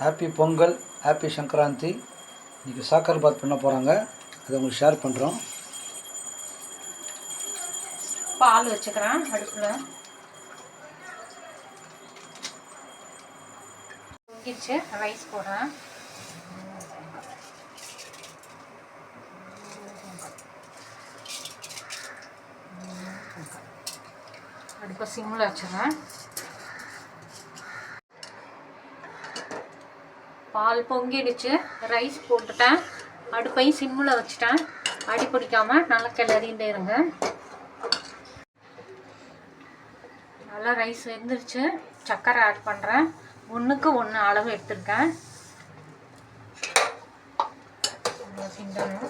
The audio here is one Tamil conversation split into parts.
Happy Pongal, happy Sankranti. இன்றைக்கி சாக்கர் பாத் பண்ண போகிறாங்க, அதை உங்களுக்கு ஷேர் பண்ணுறோம். பால் வச்சுக்கிறேன் அடுப்பில். பொங்கிடுச்சு, ரைஸ் போடுறேன். அடுப்பை சிம்மில் வச்சுக்கிறேன். பால் பொங்கிடுச்சு, ரைஸ் போட்டுட்டேன். அடுப்பையும் சிம்மில் வச்சுட்டேன். அடி பிடிக்காமல் நல்லா கிளறிண்டே இருங்க. நல்லா ரைஸ் வெந்துருச்சு. சர்க்கரை ஆட் பண்ணுறேன். 1க்கு 1 அளவு எடுத்துருக்கேன். கிண்டணும்.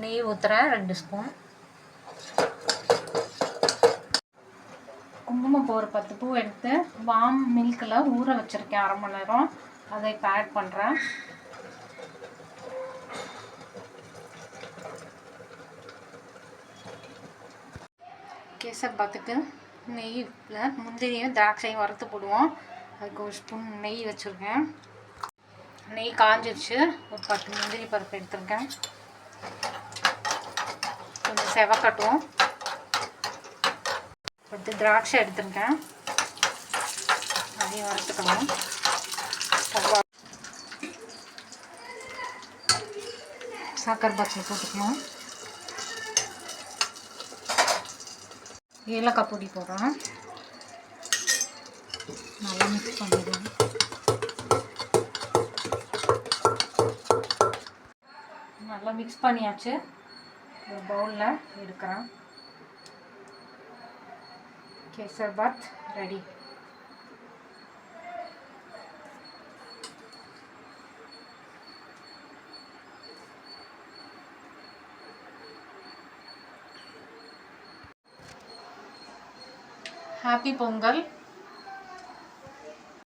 நெய் ஊற்றுறேன் 2 ஸ்பூன். குங்குமப்பூ ஒரு 10 பூ எடுத்து வார்ம் மில்கில் ஊற வச்சுருக்கேன் 1/2 மணி நேரம். அதை இப்போ ஆட் பண்ணுறேன். கேசர் பாத்துக்கு நெய்யில் முந்திரியும் திராட்சையும் வறுத்து போடுவோம். அதுக்கு 1 ஸ்பூன் நெய் வச்சுருக்கேன். நெய் காஞ்சிருச்சு. ஒரு 10 முந்திரி பருப்பு எடுத்துருக்கேன். கொஞ்சம் செவக்கட்டும். அடுத்து திராட்சை எடுத்துருக்கேன். அதையும் வறுத்துக்கணும். சாக்கர் பாக்ஸில் போட்டுக்கணும். ஏலக்காய் பொடி போடுறேன். நல்லா மிக்ஸ் பண்ணிடுவேன். நல்லா மிக்ஸ் பண்ணியாச்சு. ஒரு பவுலில் எடுக்கிறேன். கேசர் பாத் ரெடி. ஹாப்பி பொங்கல்.